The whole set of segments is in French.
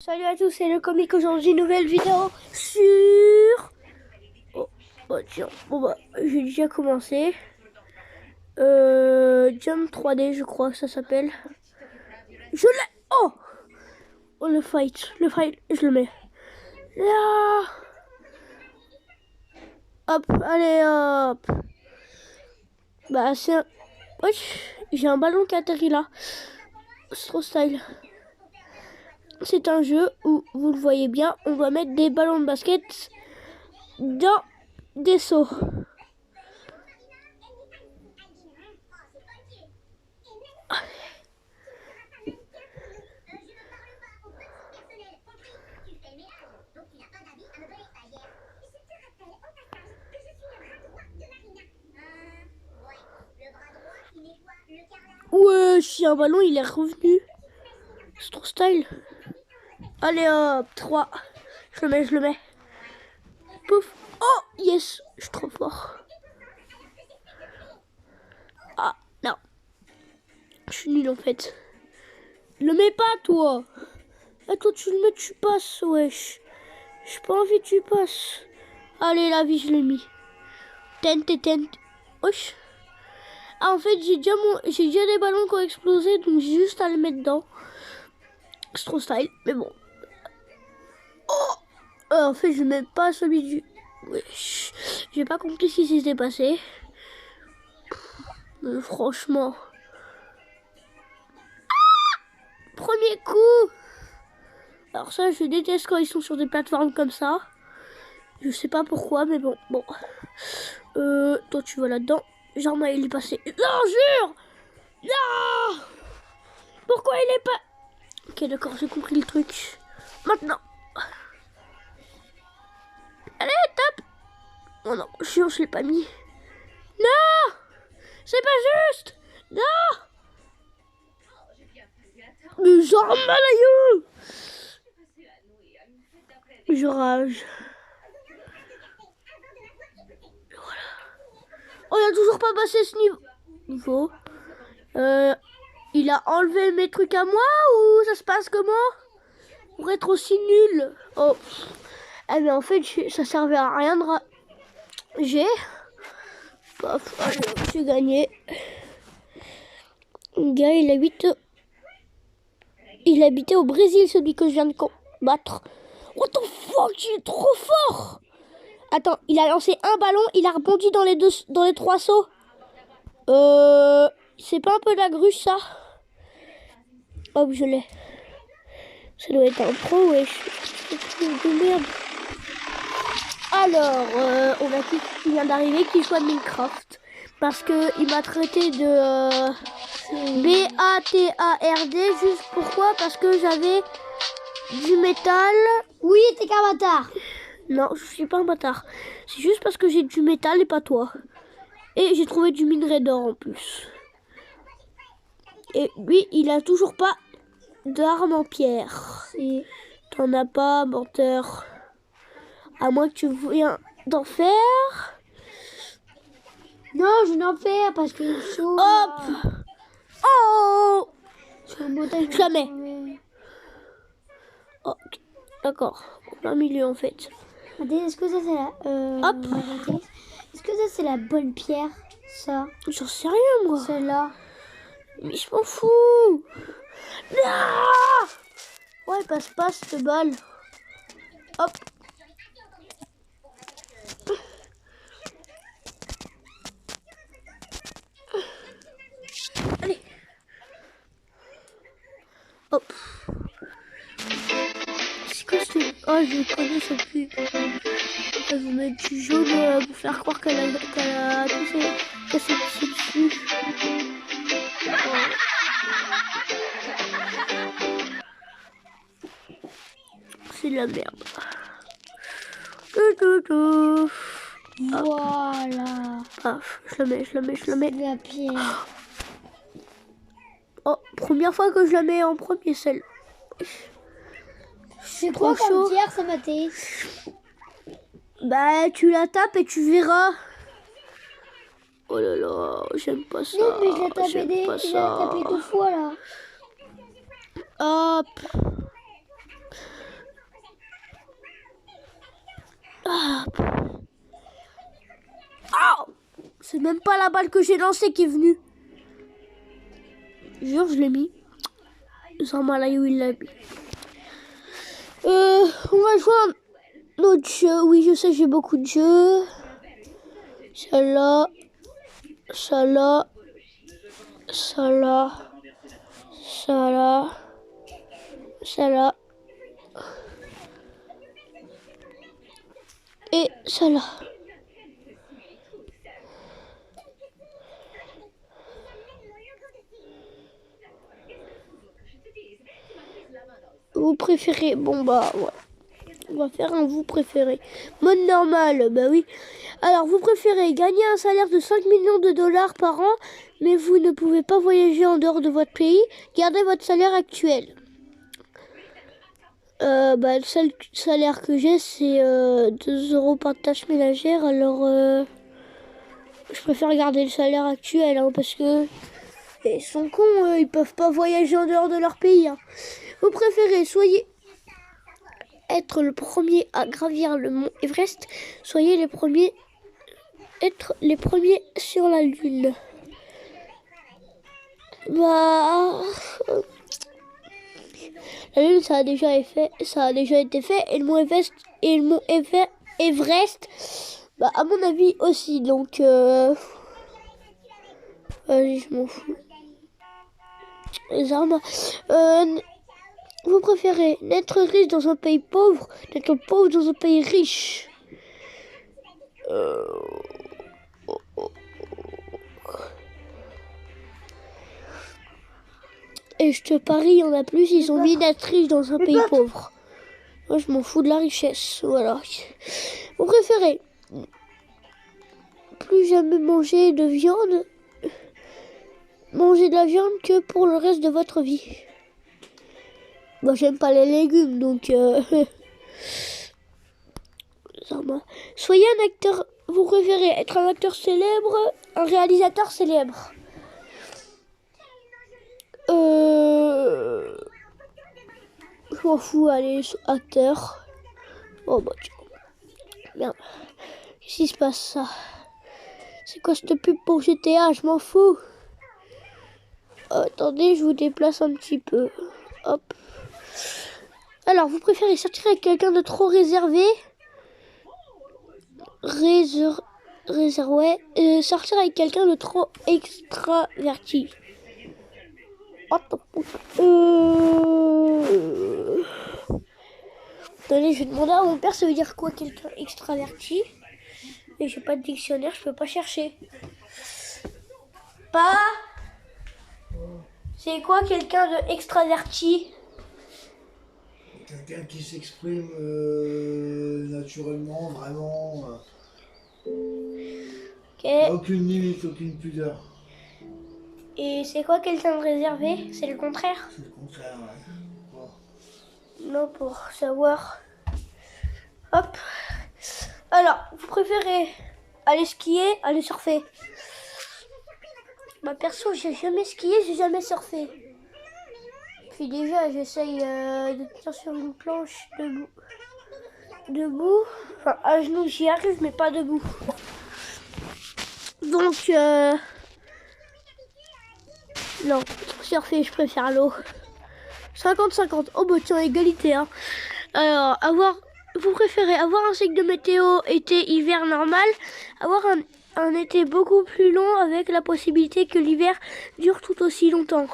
Salut à tous, c'est le comique. Aujourd'hui, nouvelle vidéo sur... Oh, bah tiens, bon bah, j'ai déjà commencé. Jump 3D, je crois que ça s'appelle. Je l'ai... Oh, oh, le fight, je le mets. Là. Hop, allez, hop. Bah, c'est un... Wesh, j'ai un ballon qui atterrit là. C'est trop style. C'est un jeu où, vous le voyez bien, on va mettre des ballons de basket dans des seaux. Ouais, si un ballon il est revenu. C'est trop style. Allez hop, 3. Je le mets. Pouf. Oh, yes. Je suis trop fort. Ah, non. Je suis nul en fait. Le mets pas, toi. Ah, toi, tu le mets, tu passes, wesh. J'ai pas envie que tu passes. Allez, la vie, je l'ai mis. Tent. Wesh. Ah, en fait, j'ai déjà des ballons qui ont explosé, donc j'ai juste à les mettre dedans. C'est trop style, mais bon. Oh, en fait, je mets pas celui du... Wesh. J'ai pas compris ce qui s'était passé. Mais franchement... Ah, premier coup. Alors ça, je déteste quand ils sont sur des plateformes comme ça. Je sais pas pourquoi, mais bon. Toi, tu vas là-dedans. Genre, il est passé. Non, jure. Non. Pourquoi il est pas... Ok, d'accord, j'ai compris le truc. Maintenant. Allez, top. Oh non, je l'ai pas mis. Non. C'est pas juste. Non. Mais genre, malaïeux. Je rage. Voilà. Oh, il a toujours pas passé ce niveau. Il a enlevé mes trucs à moi ou ça se passe comment? Pour être aussi nul. Oh. Ah mais en fait, ça servait à rien de rager. Paf, allez, j'ai gagné. Le gars, il habitait au Brésil, celui que je viens de combattre. What the fuck, il est trop fort. Attends, il a lancé un ballon, il a rebondi dans les trois sauts. C'est pas un peu la gruche, ça? Hop, je l'ai. Ça doit être un pro, wesh. De merde. Alors, on a qui vient d'arriver, qui soit de Minecraft. Parce que il m'a traité de BATARD. Juste pourquoi? Parce que j'avais du métal. Oui, t'es qu'un bâtard. Non, je suis pas un bâtard. C'est juste parce que j'ai du métal et pas toi. Et j'ai trouvé du minerai d'or en plus. Et lui, il a toujours pas d'arme en pierre. Si. T'en as pas, menteur. À moins que tu viennes d'en faire. Non, je n'en fais parce que je chaud. Hop. Oh. Je la mets. Oh, d'accord. En plein milieu en fait. Est-ce que ça c'est la... Hop. Est-ce que ça c'est la bonne pierre? Ça. J'en sais rien moi. Celle-là. Mais je m'en fous. Non. Ouais, passe pas cette balle. Hop. Allez. Hop. C'est quoi ce... Oh, je connais ce pub. Elle vous met du jaune pour faire croire qu'elle a touché, qu'elle s'est touchée dessus. C'est de la merde. Voilà. Paf, je le mets. C'est la pierre. Oh, première fois que je la mets en premier, celle. C'est quoi comme pierre, ça m'a été? Bah, tu la tapes et tu verras. Oh là là, j'aime pas ça. Non, mais je l'ai tapé 2 fois là. Hop. Oh, c'est même pas la balle que j'ai lancée qui est venue. Jure, je l'ai mis. Zarma là où il l'a mis. On va jouer un autre jeu. Oui, je sais, j'ai beaucoup de jeux. Ça là. Ça là. Ça là. Ça là. Ça là. Et ça là. Vous préférez? Bon bah ouais. On va faire un vous préférez. Mode normal, bah oui. Alors vous préférez gagner un salaire de 5 millions de dollars par an, mais vous ne pouvez pas voyager en dehors de votre pays. Gardez votre salaire actuel. Le seul salaire que j'ai c'est 2 euros par tâche ménagère. Alors je préfère garder le salaire actuel hein, parce que ils sont cons, ils peuvent pas voyager en dehors de leur pays. Hein. Vous préférez être le premier à gravir le mont Everest, soyez les premiers, être les premiers sur la Lune. Bah, la Lune, ça a déjà été fait, et le mont Everest, bah, à mon avis aussi, donc, vas-y, je m'en fous. Les armes. Vous préférez n'être riche dans un pays pauvre, n'être pauvre dans un pays riche? Et je te parie, il y en a plus, ils ont mis d'être riches dans un pays pauvre. Moi, je m'en fous de la richesse, voilà. Vous préférez plus jamais manger de la viande que pour le reste de votre vie? Moi, j'aime pas les légumes, donc... Soyez un acteur... Vous préférez être un acteur célèbre, un réalisateur célèbre? Je m'en fous, allez, acteur. Oh bah tiens. Merde. Qu'est-ce qui se passe ça? C'est quoi cette pub pour GTA? Je m'en fous. Attendez, je vous déplace un petit peu. Hop. Alors, vous préférez sortir avec quelqu'un de trop réservé? Sortir avec quelqu'un de trop extraverti. Attendez, je vais demander à mon père, ça veut dire quoi quelqu'un extraverti? Et j'ai pas de dictionnaire, je peux pas chercher. Pas. C'est quoi quelqu'un de extraverti? Quelqu'un qui s'exprime naturellement, vraiment. Ok. Aucune limite, aucune pudeur. Et c'est quoi quelqu'un de réservé? C'est le contraire? C'est le contraire, ouais. Bon. Non, pour savoir. Hop. Alors, vous préférez aller skier, aller surfer? Bah perso, j'ai jamais skié, j'ai jamais surfé. Puis déjà, j'essaye de tenir sur une planche debout. Enfin, à genoux, j'y arrive, mais pas debout. Donc, non, surfer, je préfère l'eau. 50-50. Oh bah tiens, égalité. Hein. Alors, vous préférez avoir un cycle de météo été-hiver normal, avoir un été beaucoup plus long avec la possibilité que l'hiver dure tout aussi longtemps.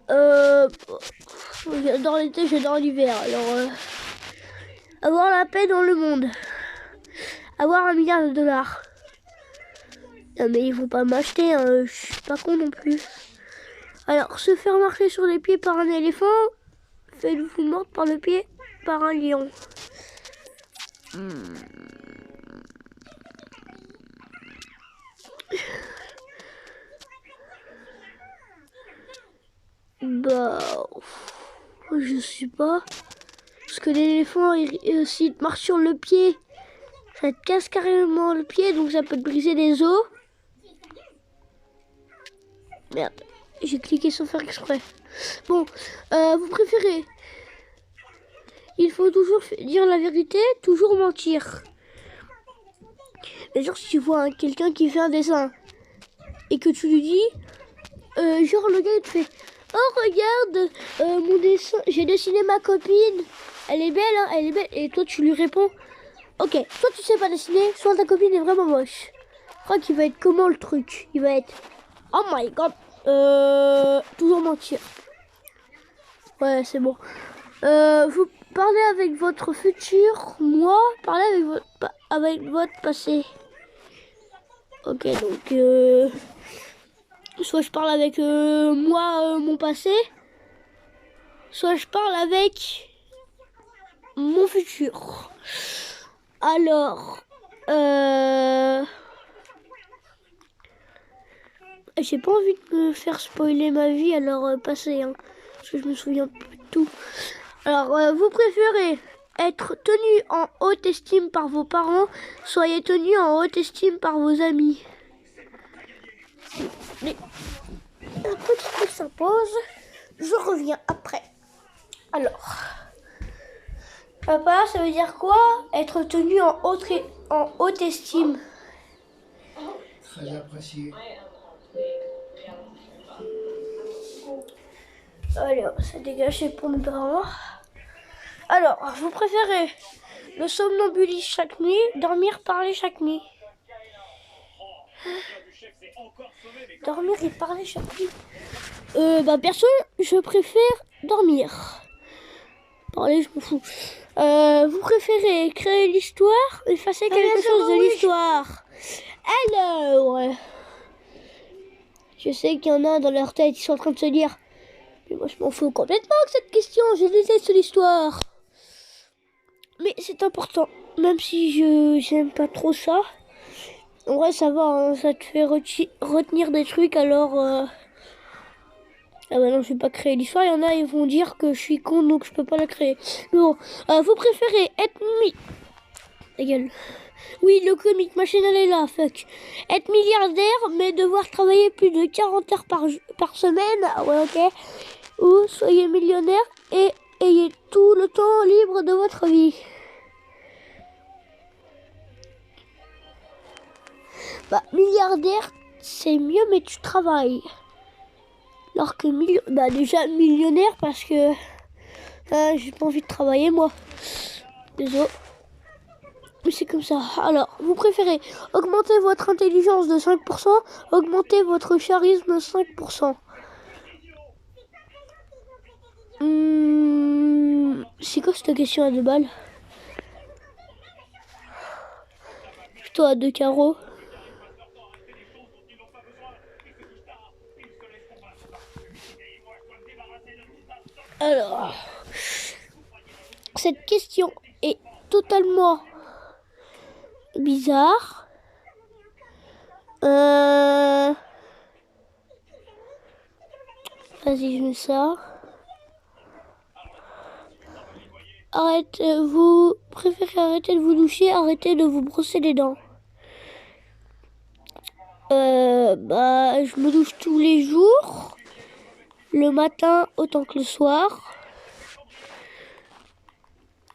J'adore l'été, j'adore l'hiver. Alors, avoir la paix dans le monde. Avoir 1 milliard de dollars. Non mais ils vont pas m'acheter, hein. Je suis pas con non plus. Alors, se faire marcher sur les pieds par un éléphant, faites-vous mordre par le pied par un lion. Bah, je sais pas. Parce que l'éléphant, s'il te marche sur le pied, ça te casse carrément le pied, donc ça peut te briser les os. Merde, j'ai cliqué sans faire exprès. Bon, vous préférez il faut toujours dire la vérité, toujours mentir. Mais genre, si tu vois quelqu'un qui fait un dessin et que tu lui dis, genre le gars il te fait, oh regarde, mon dessin, j'ai dessiné ma copine, elle est belle, hein, elle est belle. Et toi tu lui réponds, ok, soit tu sais pas dessiner, soit ta copine est vraiment moche. Je crois qu'il va être comment le truc? Il va être, oh my god, toujours mentir. Ouais, c'est bon. Vous parlez avec votre futur, moi, parlez avec votre passé. Ok, donc, soit je parle avec moi, mon passé, soit je parle avec mon futur. Alors, j'ai pas envie de me faire spoiler ma vie, alors passé, hein, parce que je me souviens plus de tout. Alors, vous préférez être tenu en haute estime par vos parents, soyez tenu en haute estime par vos amis. Mais un petit truc s'impose, je reviens après. Alors, papa, ça veut dire quoi être tenu en haute estime? Très apprécié. Allez, ça dégage pour mes parents. Alors, vous préférez le somnambulisme chaque nuit, dormir, parler chaque nuit? Dormir et parler chaque nuit. Perso, je préfère dormir. Parler, je m'en fous. Vous préférez créer l'histoire ou effacer quelque chose de l'histoire? Alors, je sais qu'il y en a dans leur tête, ils sont en train de se dire, mais moi je m'en fous complètement de cette question, je déteste l'histoire. Mais c'est important, même si j'aime pas trop ça. En vrai, ça va, hein, ça te fait retenir des trucs, alors... Ah bah non, je vais pas créer l'histoire. Il y en a, ils vont dire que je suis con, donc je peux pas la créer. Mais bon, vous préférez être Ta gueule. Oui, le comique, ma chaîne elle est là, fuck. Être milliardaire, mais devoir travailler plus de 40 heures par semaine. Ah ouais, ok. Ou soyez millionnaire et ayez tout le temps libre de votre vie. Bah, milliardaire, c'est mieux, mais tu travailles. Alors que déjà millionnaire, parce que j'ai pas envie de travailler, moi. Désolé. Mais c'est comme ça. Alors, vous préférez augmenter votre intelligence de 5%, augmenter votre charisme de 5%. C'est quoi cette question à 2 balles? Plutôt à 2 carreaux. Alors, cette question est totalement bizarre. Vas-y, je mets ça. Vous préférez arrêter de vous doucher, arrêter de vous brosser les dents? Je me douche tous les jours. Le matin autant que le soir.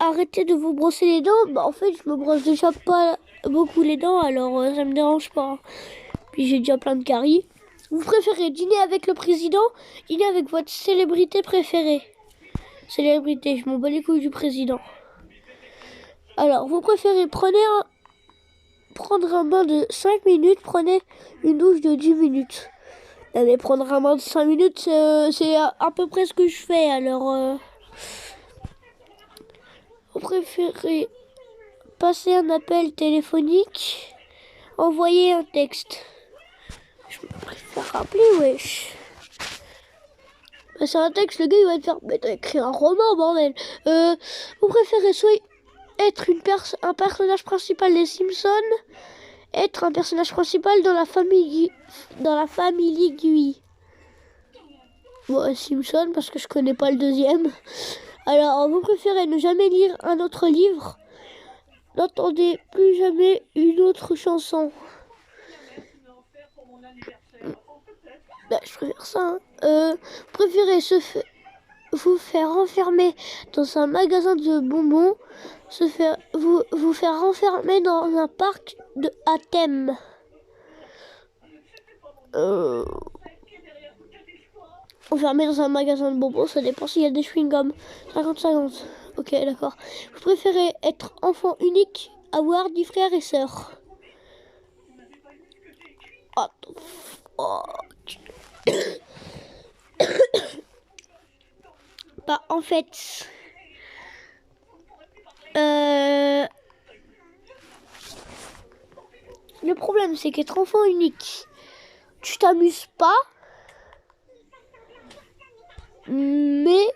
Arrêtez de vous brosser les dents. En fait, je me brosse déjà pas beaucoup les dents, alors ça me dérange pas. Puis j'ai déjà plein de caries. Vous préférez dîner avec le président, dîner avec votre célébrité préférée? Célébrité, je m'en bats les couilles du président. Alors, vous préférez prendre un bain de 5 minutes, prenez une douche de 10 minutes. Non, mais prendre un bain de 5 minutes, c'est à peu près ce que je fais, alors... Vous préférez passer un appel téléphonique, envoyer un texte? Je préfère rappeler, wesh. C'est un texte, le gars il va te faire... Mais t'as écrit un roman, bordel. Vous préférez soit être un personnage principal des Simpsons, être un personnage principal dans la famille Guy. Bon, Simpson, parce que je connais pas le deuxième. Alors, vous préférez ne jamais lire un autre livre, n'entendez plus jamais une autre chanson? Je préfère ça. Vous préférez vous faire enfermer dans un magasin de bonbons, vous faire enfermer dans un parc à thème. Enfermé dans un magasin de bonbons, ça dépend s'il y a des chewing-gums. 50-50. Ok, d'accord. Vous préférez être enfant unique, avoir 10 frères et sœurs? Oh. Bah, en fait... Le problème, c'est qu'être enfant unique, tu t'amuses pas, mais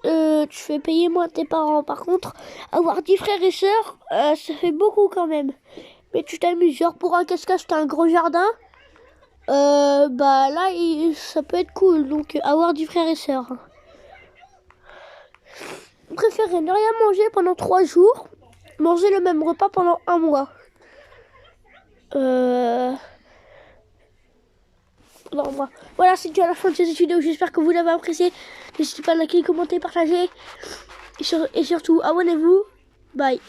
tu fais payer moins tes parents. Par contre, avoir 10 frères et sœurs, ça fait beaucoup quand même. Mais tu t'amuses. Genre pour un cache-cache, t'as un gros jardin. Bah là, ça peut être cool. Donc avoir 10 frères et sœurs. Vous préférez ne rien manger pendant 3 jours, manger le même repas pendant 1 mois. Non, moi. Voilà, c'est déjà la fin de cette vidéo. J'espère que vous l'avez apprécié. N'hésitez pas à liker, commenter, partager. Et surtout, abonnez-vous. Bye.